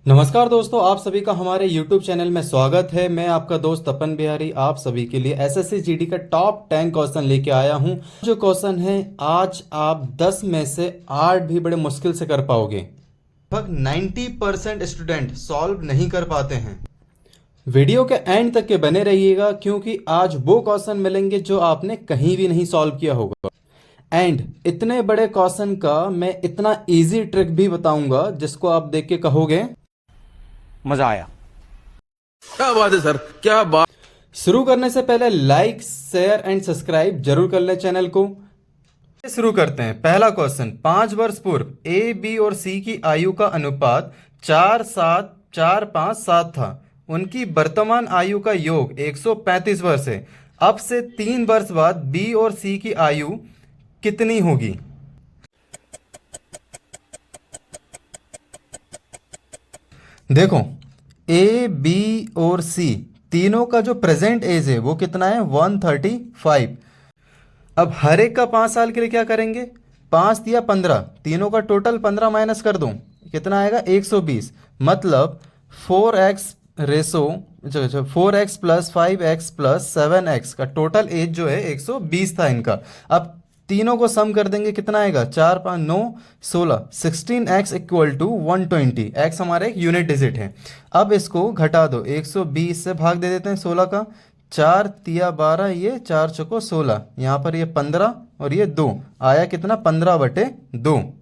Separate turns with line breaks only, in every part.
नमस्कार दोस्तों, आप सभी का हमारे YouTube चैनल में स्वागत है। मैं आपका दोस्त तपन बिहारी आप सभी के लिए एसएससी जीडी का टॉप 10 क्वेश्चन लेके आया हूं। जो क्वेश्चन है आज आप 10 में से 8 भी बड़े मुश्किल से कर पाओगे। लगभग 90% स्टूडेंट सॉल्व नहीं कर पाते हैं। वीडियो के एंड तक के बने रहिएगा क्योंकि आज वो क्वेश्चन मिलेंगे जो आपने कहीं भी नहीं सॉल्व किया होगा। एंड इतने बड़े क्वेश्चन का मैं इतना इजी ट्रिक भी बताऊंगा जिसको आप देख के कहोगे
मजा आया। क्या बात है सर, क्या बात।
शुरू करने से पहले लाइक शेयर एंड सब्सक्राइब जरूर कर लें चैनल को। शुरू करते हैं। पहला क्वेश्चन, 5 वर्ष पूर्व ए बी और सी की आयु का अनुपात 4 7 4 5 7 था। उनकी वर्तमान आयु का योग 135 वर्ष है। अब से 3 वर्ष बाद बी और सी की आयु कितनी होगी? देखो, ए बी और सी तीनों का जो प्रेजेंट एज है वो कितना है? 135। अब हर एक का 5 साल के लिए क्या करेंगे? 5 दिया 15, तीनों का टोटल 15 माइनस कर दूं, कितना आएगा? 120। मतलब 4x Resso 4x plus 5x plus 7x का टोटल एज जो है 120 था इनका। अब तीनों को सम कर देंगे, कितना आएगा? 4 5 9 16, 16x इक्वल टू 120। x हमारा एक यूनिट डिजिट है। अब इसको घटा दो, 120 से भाग दे देते हैं 16 का। 4 तिया 12, ये 4 चौको 16, यहाँ पर ये 15 और ये 2 आया कितना? 15/2।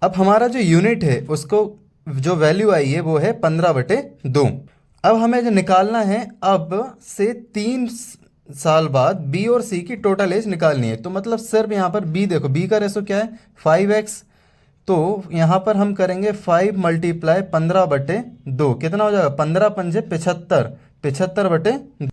अब हमारा जो यूनिट है उसको जो वैल्यू आई है वो है 15/2। अब हमें जो निकालना है, अब से 3 साल बाद बी और सी की टोटल एज निकालनी है। तो मतलब सिर्फ यहाँ पर बी, देखो बी का रेशो क्या है? 5x। तो यहाँ पर हम करेंगे 5 × 15/2, कितना हो जाएगा? 15 पंजे 75, 75/2।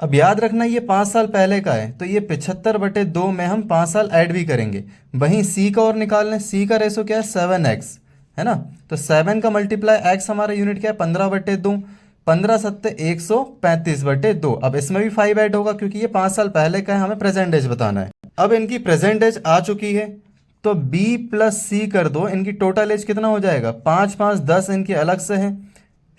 अब याद रखना ये 5 साल पहले का है, तो ये 75/2 में हम 5 साल ऐड भी करेंगे। वहीं सी का और निकाल लें। सी का रेशो क्या है? 7x, है ना? तो 7 का मल्टीप्लाई x हमारा यूनिट क्या है? 15/2। 15 सत्ते 135/2। अब इसमें भी 5 ऐड होगा क्योंकि ये 5 साल पहले का है, हमें प्रेजेंट एज बताना है। अब इनकी प्रेजेंट एज आ चुकी है, तो b प्लस सी कर दो, इनकी टोटल एज कितना हो जाएगा? 5 5 10 इनकी अलग से है,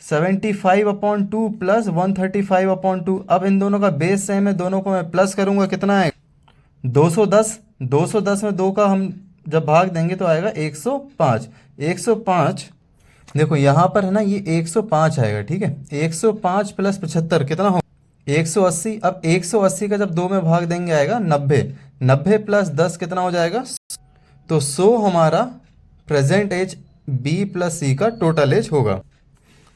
75/2 प्लस 135/2। अब इन दोनों का बेस सेम है, दोनों को मैं प्लस करूंगा, कितना आएगा? 210। 210 में 2 का हम जब भाग देंगे तो आएगा 105। 105, देखो यहाँ पर है ना, ये 105 आएगा, ठीक है? 105 प्लस 75 कितना हो? 180। अब 180 का जब 2 में भाग देंगे आएगा 90। 90 प्लस 10 कितना हो जाएगा? तो 100 हमारा प्रेजेंट एज बी प्लस सी का टोटल एज होगा,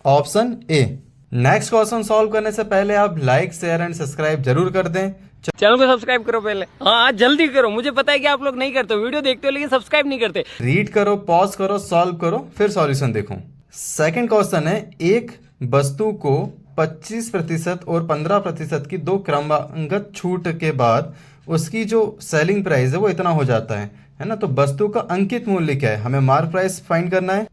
option A. Next question solve करने से पहले आप लाइक शेयर एंड सब्सक्राइब जरूर कर दें।
चैनल को सब्सक्राइब करो पहले। हाँ जल्दी करो, मुझे पता है कि आप लोग नहीं करते हो, वीडियो देखते हो लेकिन सब्सक्राइब नहीं करते।
रीड करो, पॉज करो, सॉल्व करो, फिर सॉल्यूशन देखो। सेकंड क्वेश्चन है, एक वस्तु को 25% और 15% की दो क्रमागत छूट के बाद उसकी जो सेलिंग प्राइस है वो इतना हो जाता है ना? तो वस्तु का अंकित मूल्य क्या है? हमें मार्क प्राइस फाइंड करना है।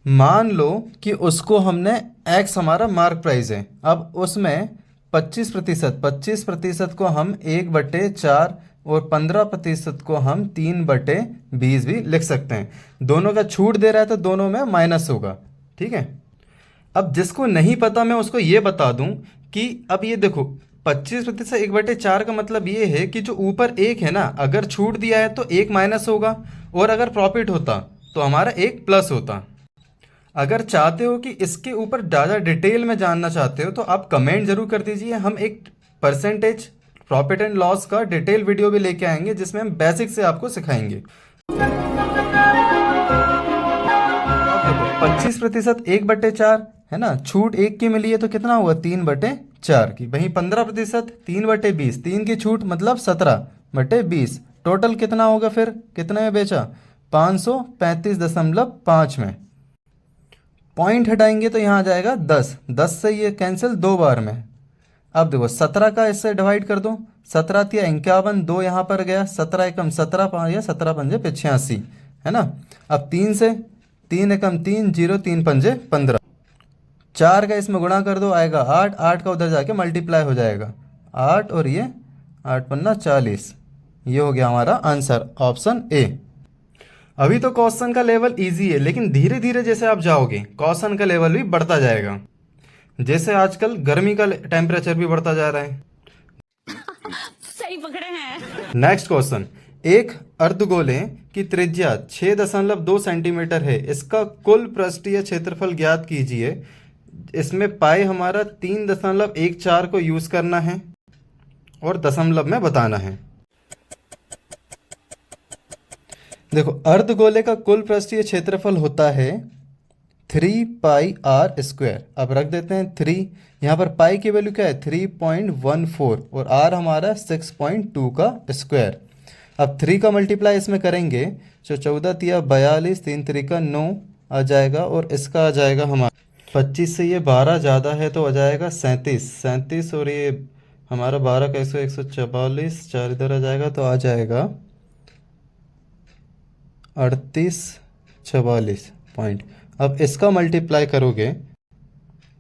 मान लो कि उसको हमने x हमारा मार्क प्राइस है। अब उसमें 25% को हम 1/4 और 15% को हम 3/20 भी लिख सकते हैं। दोनों का छूट दे रहा है तो दोनों में माइनस होगा, ठीक है? अब जिसको नहीं पता मैं उसको ये बता दूं कि अब ये देखो 25% 1/4 का मतलब ये है कि जो ऊपर 1 है ना, अगर छूट दिया है तो 1 माइनस होगा, और अगर प्रॉफिट होता तो हमारा 1 प्लस होता। अगर चाहते हो कि इसके ऊपर ज़्यादा डिटेल में जानना चाहते हो तो आप कमेंट जरूर कर दीजिए। हम एक परसेंटेज प्रॉफिट एंड लॉस का डिटेल वीडियो भी लेके आएंगे जिसमें हम बेसिक से आपको सिखाएंगे। 25% 1/4 है ना, छूट 1 की मिली है तो कितना हुआ? 3/4 की। वहीं 15% 3/20, 3 की छूट मतलब 17/20। टोटल कितना होगा? फिर कितने में बेचा? 535.5 में। पॉइंट हटाएंगे तो यहाँ आ जाएगा 10। 10 से ये कैंसिल 2 बार में। अब देखो 17 का इससे डिवाइड कर दो, 17 तिया 51, 2 यहाँ पर गया, 17 एकम 17 5 या 17 पंजे 85, है ना? अब 3 से 3 एकम 3 0 3 पंजे 15, 4 का इसमें गुणा कर दो आएगा 8, 8 का उधर जाके मल्टीप्लाई हो जाएगा 8 और ये 8 पन्ना 40, ये हो गया हमारा आंसर ऑप्शन ए। अभी तो क्वेश्चन का लेवल इजी है, लेकिन धीरे धीरे जैसे आप जाओगे क्वेश्चन का लेवल भी बढ़ता जाएगा। जैसे आजकल गर्मी का टेम्परेचर भी बढ़ता जा रहा है।
सही पकड़े हैं।
नेक्स्ट क्वेश्चन, एक अर्धगोले की त्रिज्या 6.2 सेंटीमीटर है, इसका कुल पृष्ठीय क्षेत्रफल ज्ञात कीजिए। इसमें पाई हमारा 3.14 को यूज करना है और दशमलव में बताना है। देखो, अर्धगोले का कुल पृष्ठीय क्षेत्रफल होता है 3 पाई आर स्क्वायर। अब रख देते हैं 3, यहाँ पर पाई की वैल्यू क्या है 3.14 और आर हमारा 6.2 का स्क्वायर। अब 3 का मल्टीप्लाई इसमें करेंगे तो 14 तिया 42, 3 3 9 आ जाएगा और इसका आ जाएगा हमारा 25 से ये 12 ज़्यादा है तो आ जाएगा 37 और ये हमारा 12 का 144, 4 इधर आ जाएगा तो आ जाएगा 3844 पॉइंट। अब इसका मल्टीप्लाई करोगे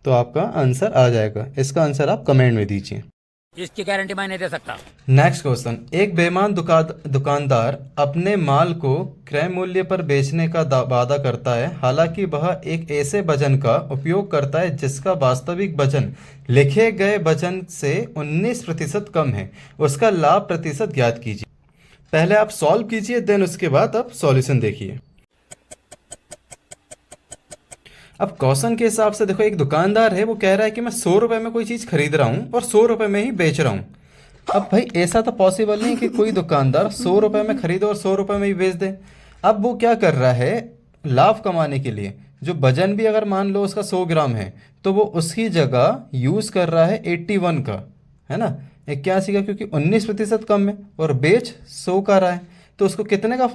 तो आपका आंसर आ जाएगा। इसका आंसर आप कमेंट में दीजिए।
इसकी गारंटी मैं नहीं दे सकता।
नेक्स्ट क्वेश्चन, एक बेईमान दुकानदार अपने माल को क्रय मूल्य पर बेचने का वादा करता है, हालांकि वह एक ऐसे वजन का उपयोग करता है जिसका वास्तविक वजन लिखे गए वजन से 19% कम है। उसका लाभ प्रतिशत ज्ञात कीजिए। पहले आप सॉल्व कीजिए, देन उसके बाद आप सॉल्यूशन देखिए। अब क्वेश्चन के हिसाब से देखो, एक दुकानदार है, वो कह रहा है कि मैं 100 रुपये में कोई चीज़ खरीद रहा हूँ और 100 रुपये में ही बेच रहा हूँ। अब भाई ऐसा तो पॉसिबल नहीं कि कोई दुकानदार 100 रुपये में खरीदे और 100 रुपये में ही बेच दे। अब वो क्या कर रहा है, लाभ कमाने के लिए जो वजन भी अगर मान लो उसका 100 ग्राम है तो वो उसकी जगह यूज़ कर रहा है 81 का, है ना, 81 का, क्योंकि 19% कम है और बेच 100 का रहा है तो उसको कितने का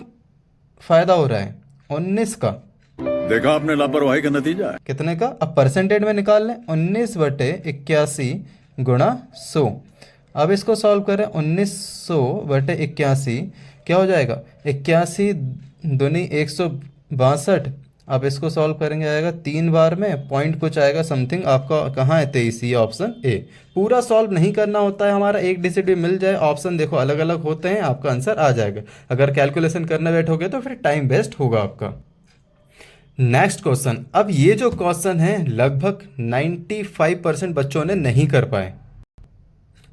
फ़ायदा हो रहा है, 19 का।
देखा आपने लापरवाही का नतीजा है।
कितने का, अब परसेंटेज में निकाल लें, 19/81 गुणा 100। अब इसको सॉल्व करें, 1900/81 क्या हो जाएगा, 81 दूनी 162। अब इसको सॉल्व करेंगे, आएगा 3 बार में, पॉइंट कुछ आएगा समथिंग आपका, कहाँ है 23, ये ऑप्शन ए। पूरा सॉल्व नहीं करना होता है, हमारा एक डिजिट भी मिल जाए, ऑप्शन देखो अलग अलग होते हैं, आपका आंसर आ जाएगा। अगर कैलकुलेशन करने बैठोगे तो फिर टाइम वेस्ट होगा आपका। नेक्स्ट क्वेश्चन, अब ये जो क्वेश्चन है लगभग 95% बच्चों ने नहीं कर पाए,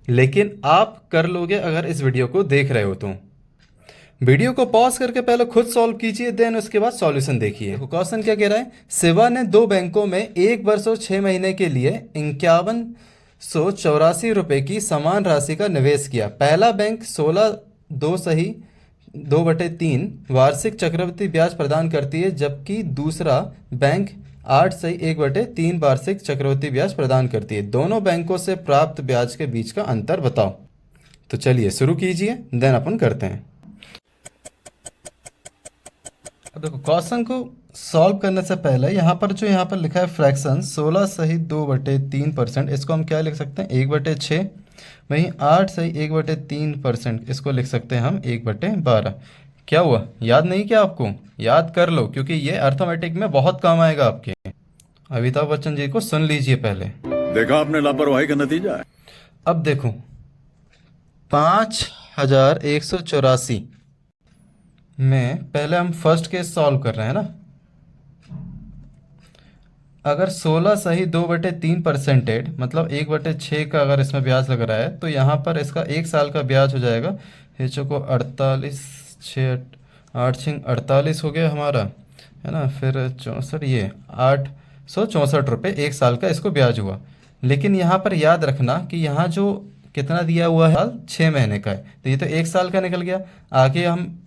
लेकिन आप कर लोगे अगर इस वीडियो को देख रहे हो तो। वीडियो को पॉज करके पहले खुद सॉल्व कीजिए, देन उसके बाद सॉल्यूशन देखिए। क्वेश्चन क्या कह रहा है, शिवा ने 2 बैंकों में 1 वर्ष और 6 महीने के लिए 5184 रुपये की समान राशि का निवेश किया। पहला बैंक 16.2/3 वार्षिक चक्रवृद्धि ब्याज प्रदान करती है, जबकि दूसरा बैंक 8.1/3 वार्षिक चक्रवृद्धि ब्याज प्रदान करती है। दोनों बैंकों से प्राप्त ब्याज के बीच का अंतर बताओ। तो चलिए शुरू कीजिए, देन अपन करते हैं। अब देखो, क्वेश्चन को सॉल्व करने से पहले यहाँ पर लिखा है फ्रैक्शन 16.2/3%, इसको हम क्या लिख सकते हैं 1/6। वहीं 8.1/3%, इसको लिख सकते हैं हम 1/12। क्या हुआ, याद नहीं किया आपको, याद कर लो क्योंकि ये अर्थमेटिक में बहुत काम आएगा आपके। अमिताभ बच्चन जी को सुन लीजिए पहले।
देखा आपने लापरवाही का नतीजा है।
अब देखो 5184 में पहले हम फर्स्ट केस सॉल्व कर रहे हैं ना। अगर 16.2/3% मतलब 1/6 का अगर इसमें ब्याज लग रहा है तो यहाँ पर इसका 1 साल का ब्याज हो जाएगा, हिचो को 48, 6 8 48 हो गया हमारा, है ना, फिर 64, ये 864 रुपये 1 साल का इसको ब्याज हुआ। लेकिन यहाँ पर याद रखना कि यहाँ जो कितना दिया हुआ है 6 महीने का है, तो ये तो 1 साल का निकल गया। आगे हम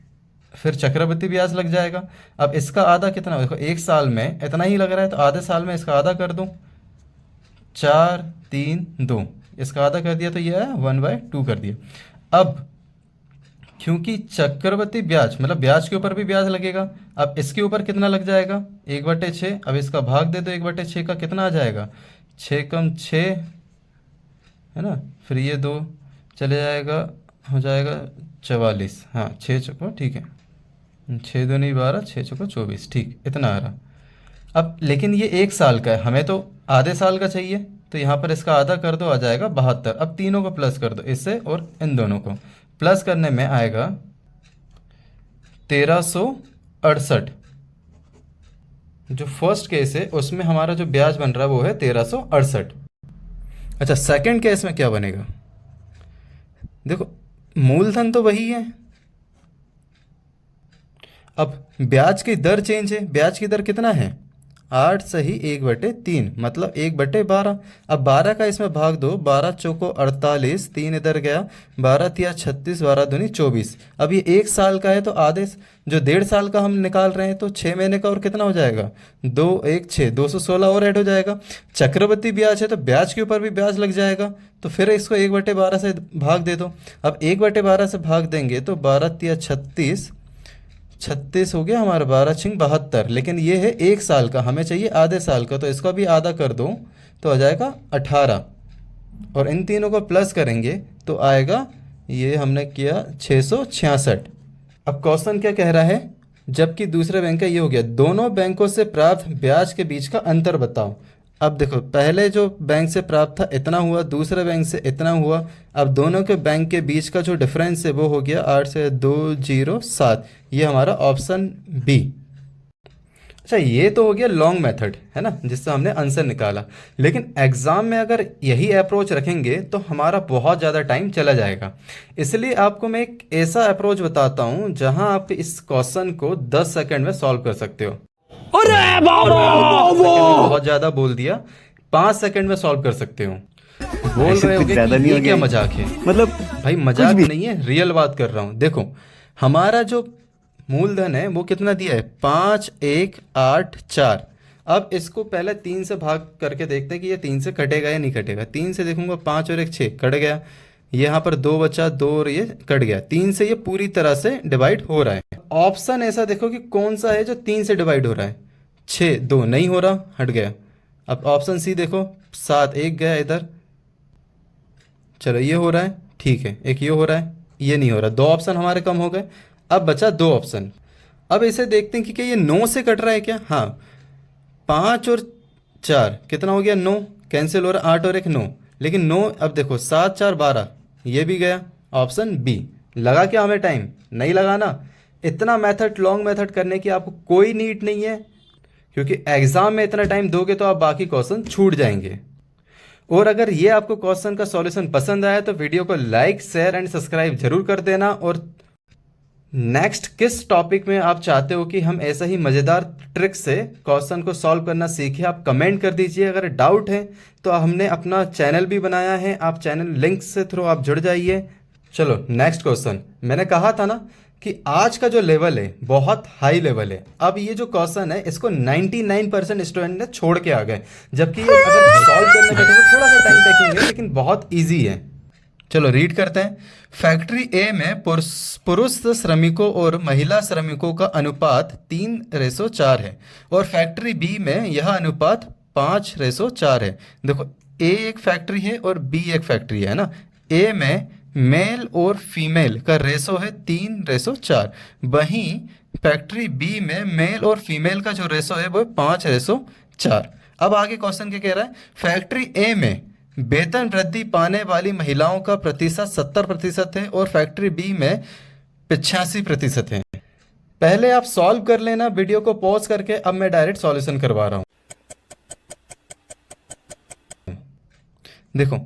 फिर चक्रवृद्धि ब्याज लग जाएगा। अब इसका आधा कितना, देखो 1 साल में इतना ही लग रहा है तो आधे साल में इसका आधा कर दूं, 4 3 2, इसका आधा कर दिया तो ये है 1/2 कर दिया। अब क्योंकि चक्रवृद्धि ब्याज मतलब ब्याज के ऊपर भी ब्याज लगेगा, अब इसके ऊपर कितना लग जाएगा 1/6। अब इसका भाग दे दो 1/6 का, कितना आ जाएगा 6 कम 6, है ना, फिर ये 2 चले जाएगा, हो जाएगा 44। हाँ 6 चौको ठीक है, 6 दूनी 12, 6 चौको 24, ठीक इतना आ रहा। अब लेकिन ये 1 साल का है, हमें तो आधे साल का चाहिए, तो यहाँ पर इसका आधा कर दो, आ जाएगा 72। अब तीनों को प्लस कर दो इससे और इन दोनों को, प्लस करने में आएगा 1368। जो फर्स्ट केस है उसमें हमारा जो ब्याज बन रहा है वो है 1368। अच्छा, सेकंड केस में क्या बनेगा? देखो, मूलधन तो वही है, अब ब्याज की दर चेंज है। ब्याज की दर कितना है? 8 सही 1/3, मतलब 1/12। अब 12 का इसमें भाग दो, 12 चौको 48, 3 इधर गया, 12 तिया 36, 12 दूनी 24। अब ये 1 साल का है तो आधे जो 1.5 साल का हम निकाल रहे हैं तो 6 महीने का और कितना हो जाएगा? 2 1 6, 216 और ऐड हो जाएगा। चक्रवृद्धि ब्याज है तो ब्याज के ऊपर भी ब्याज लग जाएगा, तो फिर इसको 1/12 से भाग दे दो। अब 1/12 से भाग देंगे तो 12 तिया 36, 36 हो गया हमारा, 12 छिंग 72। लेकिन ये है 1 साल का, हमें चाहिए आधे साल का, तो इसको भी आधा कर दो तो आ जाएगा 18। और इन तीनों को प्लस करेंगे तो आएगा, ये हमने किया 666। अब क्वेश्चन क्या कह रहा है? जबकि दूसरे बैंक का ये हो गया, दोनों बैंकों से प्राप्त ब्याज के बीच का अंतर बताओ। अब देखो, पहले जो बैंक से प्राप्त था इतना हुआ, दूसरे बैंक से इतना हुआ। अब दोनों के बैंक के बीच का जो डिफरेंस है वो हो गया 8 से 207। ये हमारा ऑप्शन बी। अच्छा, ये तो हो गया लॉन्ग मेथड, है ना, जिससे हमने आंसर निकाला। लेकिन एग्जाम में अगर यही अप्रोच रखेंगे तो हमारा बहुत ज़्यादा टाइम चला जाएगा। इसलिए आपको मैं एक ऐसा अप्रोच बताता हूँ जहाँ आप इस क्वेश्चन को 10 सेकंड में सॉल्व कर सकते हो। बहुत ज्यादा बोल दिया, 5 सेकंड में सॉल्व कर सकते हो। बोल रहे हो कि ये क्या मजाक है? मतलब भाई मजाक नहीं है, रियल बात कर रहा हूँ। देखो, हमारा जो मूलधन है वो कितना दिया है? 5184। अब इसको पहले 3 से भाग करके देखते हैं कि ये 3 से कटेगा या नहीं कटेगा। 3 से देखूंगा, 5 और 1 6, कट गया। यहाँ पर 2 बचा, 2 और ये कट गया। 3 से ये पूरी तरह से डिवाइड हो रहा है। ऑप्शन ऐसा देखो कि कौन सा है जो 3 से डिवाइड हो रहा है। 6 2 नहीं हो रहा, हट गया। अब ऑप्शन सी देखो, 7 1 गया इधर, चलो ये हो रहा है, ठीक है। एक ये हो रहा है, ये नहीं हो रहा। 2 ऑप्शन हमारे कम हो गए, अब बचा 2 ऑप्शन। अब इसे देखते हैं कि क्या ये 9 से कट रहा है क्या? हाँ, 5 और 4 कितना हो गया? 9, कैंसिल हो रहा है, 8 और 1 9। लेकिन 9, अब देखो 7 4 12, ये भी गया। Option B. लगा क्या हमें टाइम? नहीं लगाना। इतना मेथड, लॉन्ग मेथड करने की आपको कोई नीड नहीं है, क्योंकि एग्जाम में इतना टाइम दोगे तो आप बाकी क्वेश्चन छूट जाएंगे। और अगर ये आपको क्वेश्चन का सॉल्यूशन पसंद आया तो वीडियो को लाइक शेयर एंड सब्सक्राइब जरूर कर देना। और नेक्स्ट किस टॉपिक में आप चाहते हो कि हम ऐसा ही मज़ेदार ट्रिक से क्वेश्चन को सॉल्व करना सीखें, आप कमेंट कर दीजिए। अगर डाउट है तो हमने अपना चैनल भी बनाया है, आप चैनल लिंक से थ्रू आप जुड़ जाइए। चलो नेक्स्ट क्वेश्चन। मैंने कहा था ना कि आज का जो लेवल है बहुत हाई लेवल है। अब ये जो क्वेश्चन है इसको 99% स्टूडेंट ने छोड़ के आ गए, जबकि ये अगर सॉल्व करने बैठे तो थोड़ा सा टाइम टेकिंग है, लेकिन बहुत ईजी है। चलो रीड करते हैं। फैक्ट्री ए में पुरुष श्रमिकों और महिला श्रमिकों का अनुपात 3:4 है और फैक्ट्री बी में यह अनुपात 5:4 है। देखो, ए एक फैक्ट्री है और बी एक फैक्ट्री है ना। ए में मेल और फीमेल का रेशो है 3:4, वहीं फैक्ट्री बी में मेल और फीमेल का जो रेशो है वो है 5:4। अब आगे क्वेश्चन क्या कह रहा है? फैक्ट्री ए में वेतन वृद्धि पाने वाली महिलाओं का प्रतिशत 70% है और फैक्ट्री बी में 85% है। पहले आप सॉल्व कर लेना वीडियो को पॉज करके, अब मैं डायरेक्ट सॉल्यूशन करवा रहा हूं। देखो,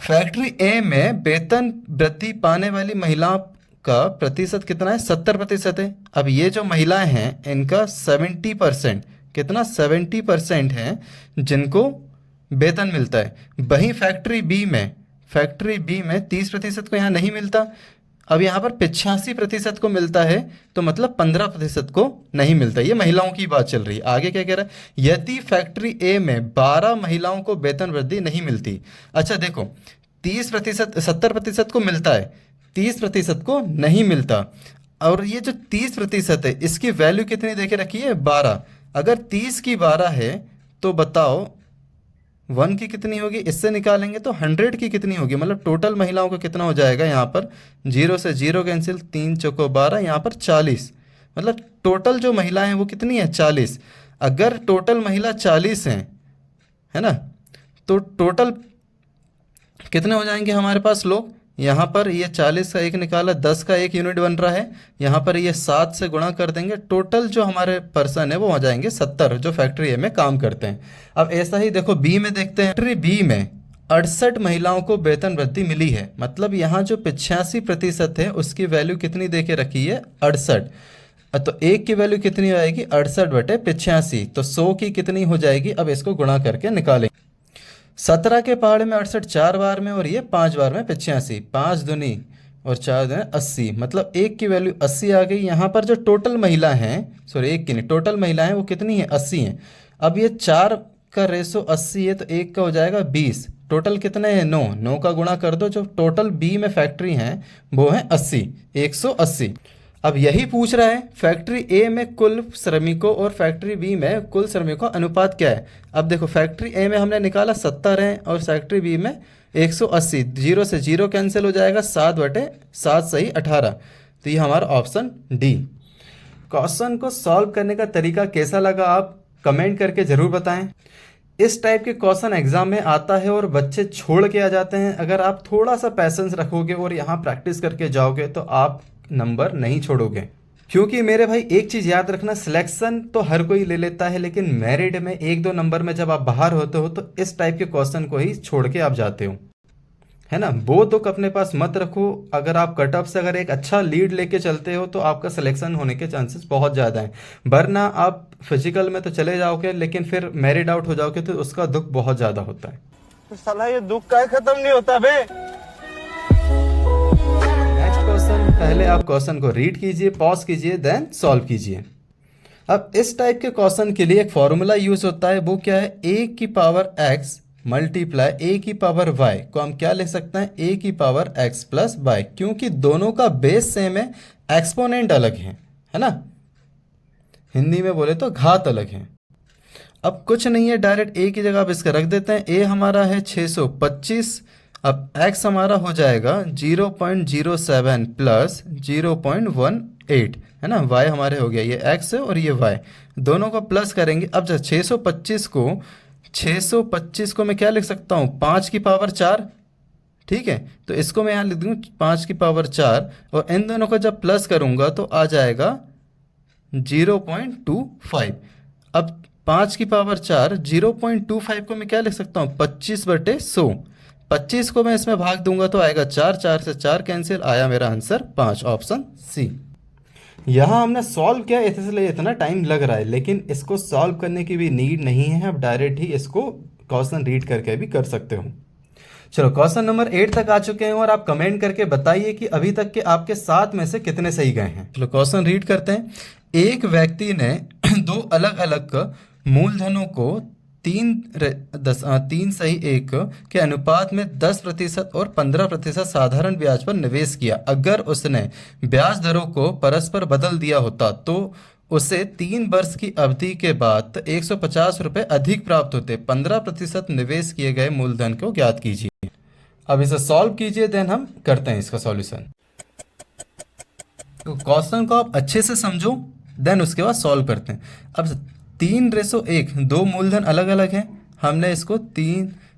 फैक्ट्री ए में वेतन वृद्धि पाने वाली महिलाओं का प्रतिशत कितना है? 70% है। अब ये जो महिलाएं हैं इनका 70%, कितना? 70% है जिनको वेतन मिलता है। वहीं फैक्ट्री बी में 30% को यहाँ नहीं मिलता। अब यहाँ पर 85% को मिलता है, तो मतलब 15% को नहीं मिलता। ये महिलाओं की बात चल रही है। आगे क्या कह रहा है? यदि फैक्ट्री ए में 12 महिलाओं को वेतन वृद्धि नहीं मिलती। अच्छा देखो, 30%, 70% को मिलता है, 30% को नहीं मिलता। और ये जो 30% है इसकी वैल्यू कितनी देके रखी है? 12। अगर 30 की 12 है तो बताओ 1 की कितनी होगी? इससे निकालेंगे तो 100 की कितनी होगी? मतलब टोटल महिलाओं का कितना हो जाएगा? यहाँ पर 0 से 0 कैंसिल, 3 चौको 12, यहाँ पर 40। मतलब टोटल जो महिलाएं हैं वो कितनी है? 40। अगर टोटल महिला 40 हैं, है ना, तो टोटल कितने हो जाएंगे हमारे पास लोग? यहाँ पर ये 40 का एक निकाला, 10 का एक यूनिट बन रहा है, यहाँ पर ये 7 से गुणा कर देंगे, टोटल जो हमारे पर्सन है वो हो जाएंगे 70 जो फैक्ट्री ए में काम करते हैं। अब ऐसा ही देखो बी में देखते हैं। फैक्ट्री बी में 68 महिलाओं को वेतन वृद्धि मिली है, मतलब यहाँ जो 85% है उसकी वैल्यू कितनी दे के रखी है 68। तो एक की वैल्यू कितनी आएगी 68/85, तो 100 की कितनी हो जाएगी, अब इसको गुणा करके निकालें। 17 के पहाड़े में 68 4 बार में और ये 5 बार में 85, 5 दूनी और 4 दूनी 80, मतलब एक की वैल्यू 80 आ गई। यहाँ पर जो टोटल महिला हैं, सॉरी एक की नहीं, टोटल महिला हैं वो कितनी है 80 हैं। अब ये 4 का रेशो 80 है तो एक का हो जाएगा 20, टोटल कितने हैं 9, 9 का गुणा कर दो, जो टोटल बी में फैक्ट्री हैं वो है 80, 180। अब यही पूछ रहा है फैक्ट्री ए में कुल श्रमिकों और फैक्ट्री बी में कुल श्रमिकों का अनुपात क्या है। अब देखो फैक्ट्री ए में हमने निकाला 70 है और फैक्ट्री बी में 180, 0 से 0 कैंसिल हो जाएगा, 7/7 सही 18, तो ये हमारा ऑप्शन डी। क्वेश्चन को सॉल्व करने का तरीका कैसा लगा आप कमेंट करके ज़रूर बताएं। इस टाइप के क्वेश्चन एग्जाम में आता है और बच्चे छोड़ के आ जाते हैं। अगर आप थोड़ा सा पैसेंस रखोगे और यहाँ प्रैक्टिस करके जाओगे तो आप नंबर नहीं छोड़ोगे, क्योंकि मेरे भाई एक चीज़ याद रखना, सिलेक्शन तो हर कोई ले लेता है, लेकिन मेरिट में 1-2 नंबर में जब आप बाहर होते हो तो इस टाइप के क्वेश्चन को ही छोड़ के आप जाते हो, है ना। वो दुख अपने पास मत रखो। अगर आप कट ऑफ से अगर एक अच्छा लीड लेके चलते हो तो आपका सिलेक्शन होने के चांसेस बहुत ज़्यादा हैं, वरना आप फिजिकल में तो चले जाओगे लेकिन फिर मेरिट आउट हो जाओगे तो उसका दुख बहुत ज़्यादा होता है।
तो साला ये दुख का खत्म नहीं होता बे।
नेक्स्ट क्वेश्चन, पहले आप क्वेश्चन को रीड कीजिए, पॉज कीजिए, देन सॉल्व कीजिए। अब इस टाइप के क्वेश्चन के लिए एक फॉर्मूला यूज होता है, वो क्या है, a की पावर x मल्टीप्लाई a की पावर y को हम क्या लिख सकते हैं, a की पावर x प्लस y, क्योंकि दोनों का बेस सेम है, एक्सपोनेंट अलग है ना, हिंदी में बोले तो घात अलग है। अब कुछ नहीं है, डायरेक्ट a की जगह आप इसका रख देते हैं, a हमारा है 625, अब x हमारा हो जाएगा 0.07 प्लस 0.18, है ना, y हमारे हो गया, ये x है और ये y, दोनों को प्लस करेंगे। अब जब 625 को मैं क्या लिख सकता हूँ, 5 की पावर 4, ठीक है, तो इसको मैं यहाँ लिख दूँ 5 की पावर 4, और इन दोनों को जब प्लस करूँगा तो आ जाएगा 0.25। अब 5 की पावर 4, 0.25 को मैं क्या लिख सकता हूँ, 25/100, 25 को मैं इसमें भाग दूंगा तो आएगा 4, 4 से 4 कैंसिल, आया मेरा आंसर 5, ऑप्शन सी। यहाँ हमने सॉल्व किया इसलिए इतना टाइम लग रहा है, लेकिन इसको सॉल्व करने की भी नीड नहीं है, आप डायरेक्ट ही इसको क्वेश्चन रीड करके भी कर सकते हो। चलो क्वेश्चन नंबर 8 तक आ चुके हैं और आप कमेंट करके बताइए कि अभी तक के आपके 7 में से कितने सही गए हैं। चलो क्वेश्चन रीड करते हैं। एक व्यक्ति ने 2 अलग अलग मूलधनों को 3 सही 1 के अनुपात में 10% और 15% साधारण ब्याज पर निवेश किया। अगर उसने ब्याज दरों को परस्पर बदल दिया होता तो उसे 3 वर्ष की अवधि के बाद 150 रुपये अधिक प्राप्त होते। 15% निवेश किए गए मूलधन को ज्ञात कीजिए। अब इसे सॉल्व कीजिए, देन हम करते हैं इसका सॉल्यूशन। तो क्वेश्चन को आप अच्छे से समझो, देन उसके बाद सॉल्व करते हैं। अब 3:1, 2 मूलधन अलग अलग हैं, हमने इसको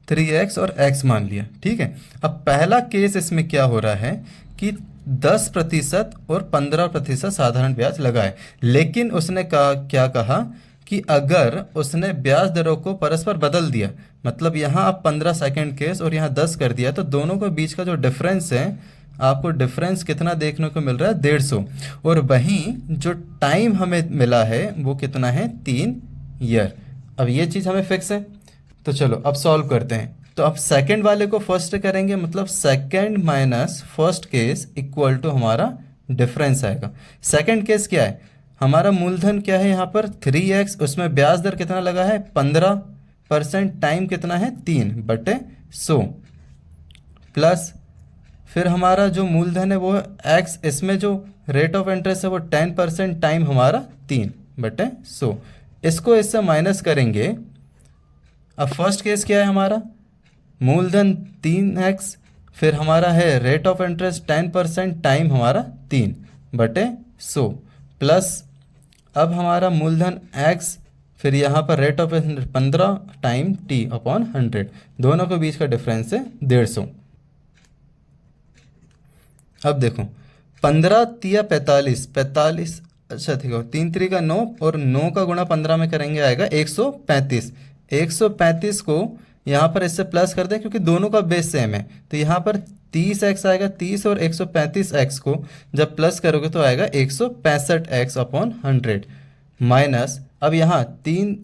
3x और x मान लिया, ठीक है। अब पहला केस इसमें क्या हो रहा है कि 10% और 15% साधारण ब्याज लगाए, लेकिन उसने क्या कहा कि अगर उसने ब्याज दरों को परस्पर बदल दिया, मतलब यहाँ आप 15 सेकेंड केस और यहाँ 10 कर दिया, तो दोनों के बीच का जो डिफरेंस है, आपको डिफरेंस कितना देखने को मिल रहा है, 150, और वहीं जो टाइम हमें मिला है वो कितना है, 3 ईयर। अब ये चीज़ हमें फिक्स है, तो चलो अब सॉल्व करते हैं। तो अब सेकंड वाले को फर्स्ट करेंगे, मतलब second minus first case equal to हमारा डिफरेंस आएगा। सेकंड केस क्या है, हमारा मूलधन क्या है यहाँ पर 3x, उसमें ब्याज दर कितना लगा है 15%, टाइम कितना है 3/100, प्लस फिर हमारा जो मूलधन है वो है x, इसमें जो रेट ऑफ इंटरेस्ट है वो 10%, टाइम हमारा 3/100, इसको इससे माइनस करेंगे। अब फर्स्ट केस क्या है हमारा, मूलधन 3x, फिर हमारा है रेट ऑफ इंटरेस्ट 10%, टाइम हमारा 3/100, प्लस अब हमारा मूलधन x, फिर यहाँ पर rate of interest 15, time t/100, दोनों के बीच का डिफरेंस है 150। अब देखो 15 तिया 45, 45 अच्छा ठीक है, 3 3 का 9 और 9 का गुणा 15 में करेंगे आएगा 135। 135 को यहाँ पर इससे प्लस कर दें क्योंकि दोनों का बेस सेम है, तो यहाँ पर 30x आएगा। 30 और 135x को जब प्लस करोगे तो आएगा 165x अपॉन 100 माइनस, अब यहाँ 3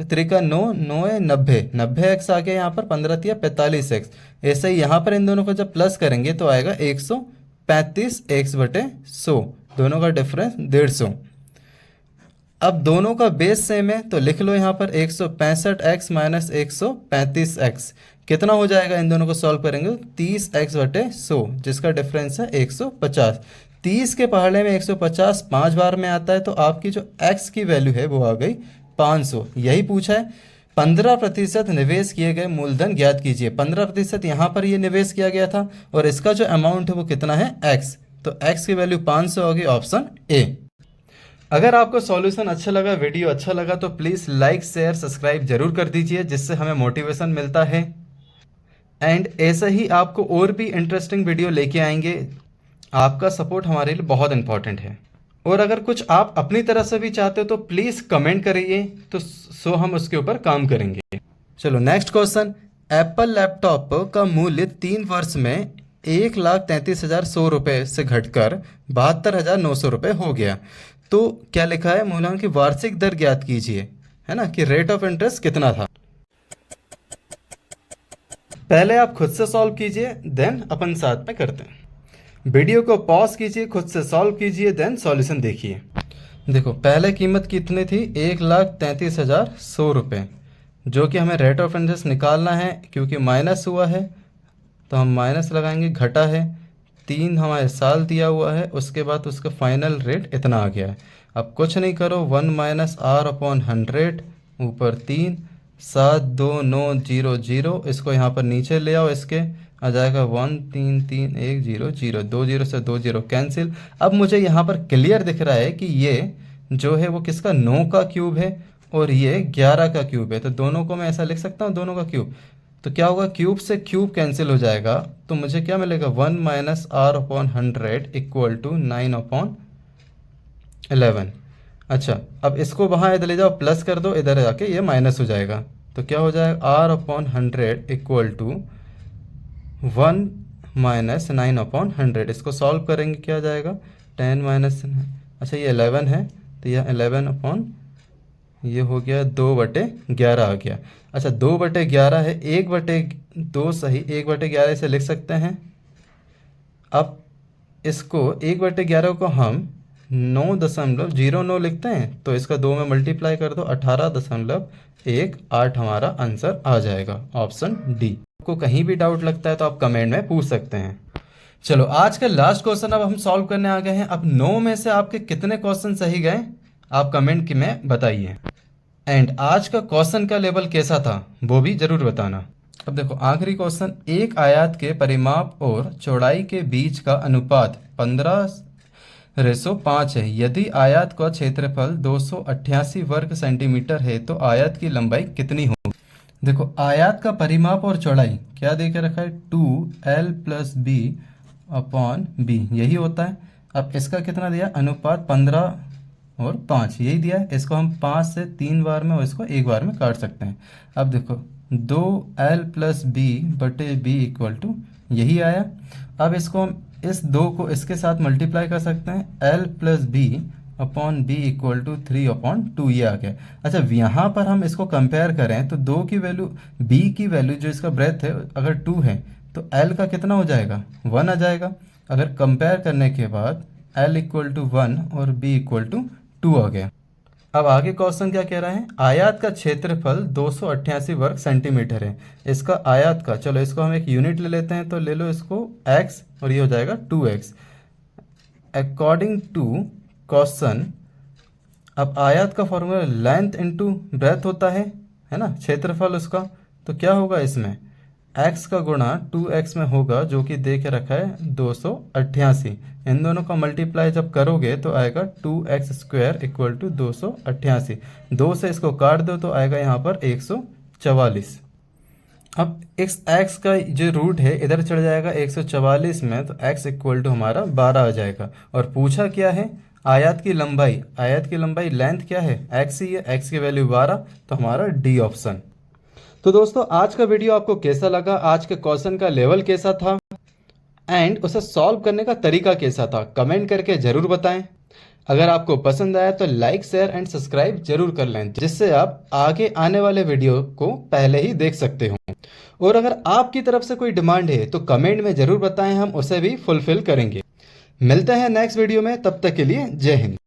त्रिका 9 9 है 90, 90x आ गया यहाँ पर, 15 तिया 45x। ऐसे ही यहाँ पर इन दोनों को जब प्लस करेंगे तो आएगा 135x बटे 100, दोनों का डिफरेंस 150। अब दोनों का बेस सेम है तो लिख लो यहाँ पर 165x माइनस 135x कितना हो जाएगा, इन दोनों को सॉल्व करेंगे 30x बटे 100 जिसका डिफरेंस है 150। 30 के पहाड़े में 150 5 बार में आता है तो आपकी जो x की वैल्यू है वो आ गई 500। यही पूछा है। 15% निवेश किए गए मूलधन ज्ञात कीजिए। 15% यहाँ पर ये निवेश किया गया था और इसका जो अमाउंट है वो कितना है x, तो x की वैल्यू 500 होगी, ऑप्शन ए। अगर आपको सॉल्यूशन अच्छा लगा, वीडियो अच्छा लगा तो प्लीज़ लाइक शेयर सब्सक्राइब जरूर कर दीजिए जिससे हमें मोटिवेशन मिलता है। एंड ऐसा ही आपको और भी इंटरेस्टिंग वीडियो लेके आएंगे। आपका सपोर्ट हमारे लिए बहुत इंपॉर्टेंट है। और अगर कुछ आप अपनी तरफ से भी चाहते हो तो प्लीज़ कमेंट करिए, तो सो हम उसके ऊपर काम करेंगे। चलो नेक्स्ट क्वेश्चन। एप्पल लैपटॉप का मूल्य 3 वर्ष में 1,33,100 रुपये से घटकर 72,900 रुपये हो गया। तो क्या लिखा है, मूल्यांकन की वार्षिक दर ज्ञात कीजिए, है ना, कि रेट ऑफ इंटरेस्ट कितना था। पहले आप खुद से सॉल्व कीजिए, देन अपन साथ में करते हैं। वीडियो को पॉज कीजिए, खुद से सॉल्व कीजिए, देन सॉल्यूशन देखिए। देखो पहले कीमत कितनी थी, 1,33,100 रुपये, जो कि हमें रेट ऑफ इंटरेस्ट निकालना है। क्योंकि माइनस हुआ है तो हम माइनस लगाएंगे, घटा है 3 हमारे साल दिया हुआ है, उसके बाद उसका फाइनल रेट इतना आ गया है। अब कुछ नहीं करो, 1 माइनस आर अपॉन 100 ऊपर 3 72900, इसको यहाँ पर नीचे ले आओ, इसके आ जाएगा 133,100, 2 0 से 2 0 कैंसिल। अब मुझे यहाँ पर क्लियर दिख रहा है कि ये जो है वो किसका 9 का क्यूब है और ये 11 का क्यूब है, तो दोनों को मैं ऐसा लिख सकता हूँ, दोनों का क्यूब। तो क्या होगा, क्यूब से क्यूब कैंसिल हो जाएगा, तो मुझे क्या मिलेगा, 1 minus R upon 100 equal to 9 upon 11। अच्छा अब इसको वहाँ इधर ले जाओ, प्लस कर दो, इधर जाके ये माइनस हो जाएगा, तो क्या हो जाएगा, R upon 100 equal to 1 minus 9 upon 100। इसको सॉल्व करेंगे क्या आ जाएगा, 10 माइनस, अच्छा ये 11 है तो यह 11 अपॉन ये हो गया 2/11 आ गया। अच्छा 2/11 है, 1/2 सही, 1/11 इसे लिख सकते हैं। अब इसको 1/11 को हम 9.09 लिखते हैं, तो इसका 2 में मल्टीप्लाई कर दो, 18.18 हमारा आंसर आ जाएगा, ऑप्शन डी। आपको कहीं भी डाउट लगता है तो आप कमेंट में पूछ सकते हैं। चलो आज का लास्ट क्वेश्चन अब हम सॉल्व करने आ गए हैं। अब 9 में से आपके कितने क्वेश्चन सही गए आप कमेंट में बताइए। एंड आज का क्वेश्चन का लेवल कैसा था वो भी जरूर बताना। अब देखो आखिरी क्वेश्चन, एक आयत के परिमाप और चौड़ाई के बीच का अनुपात 15:5 है। यदि आयत का क्षेत्रफल 288 वर्ग सेंटीमीटर है तो आयत की लंबाई कितनी होगी। देखो आयत का परिमाप और चौड़ाई क्या दे के रखा है, 2l + b अपॉन b, यही होता है। अब इसका कितना दिया, अनुपात 15:5 यही दिया है। इसको हम 5 से 3 बार में और इसको 1 बार में काट सकते हैं। अब देखो 2l + b बटे b इक्वल टू यही आया। अब इसको हम इस 2 को इसके साथ मल्टीप्लाई कर सकते हैं, l + b upon b equal to 3/2 ये आ गया। अच्छा यहाँ पर हम इसको कंपेयर करें तो 2 की वैल्यू, b की वैल्यू जो इसका ब्रेथ है अगर 2 है तो l का कितना हो जाएगा, 1 आ जाएगा। अगर कंपेयर करने के बाद l इक्वल टू 1 और b इक्वल टू 2 आ गया। अब आगे क्वेश्चन क्या कह रहा है, आयत का क्षेत्रफल 288 वर्ग सेंटीमीटर है। इसका आयत का, चलो इसको हम एक यूनिट ले लेते हैं, तो ले लो इसको x और ये हो जाएगा 2x। अकॉर्डिंग टू क्वेश्चन, अब आयत का फॉर्मूला लेंथ इनटू ब्रेथ होता है ना, क्षेत्रफल उसका, तो क्या होगा इसमें x का गुणा 2x में होगा, जो कि दे के रखा है 288। इन दोनों का मल्टीप्लाई जब करोगे तो आएगा 2x² इक्वल टू 288। 2 से इसको काट दो तो आएगा यहाँ पर 144। अब एक्स का जो रूट है इधर चढ़ जाएगा 144 में, तो x इक्वल टू हमारा 12 आ जाएगा। और पूछा क्या है, आयत की लंबाई लेंथ क्या है, x ही है, x की वैल्यू 12, तो हमारा डी ऑप्शन। तो दोस्तों आज का वीडियो आपको कैसा लगा, आज के क्वेश्चन का लेवल कैसा था एंड उसे सॉल्व करने का तरीका कैसा था, कमेंट करके ज़रूर बताएं। अगर आपको पसंद आया तो लाइक शेयर एंड सब्सक्राइब जरूर कर लें, जिससे आप आगे आने वाले वीडियो को पहले ही देख सकते हो। और अगर आपकी तरफ से कोई डिमांड है तो कमेंट में ज़रूर बताएं, हम उसे भी फुलफिल करेंगे। मिलते हैं नेक्स्ट वीडियो में, तब तक के लिए जय हिंद।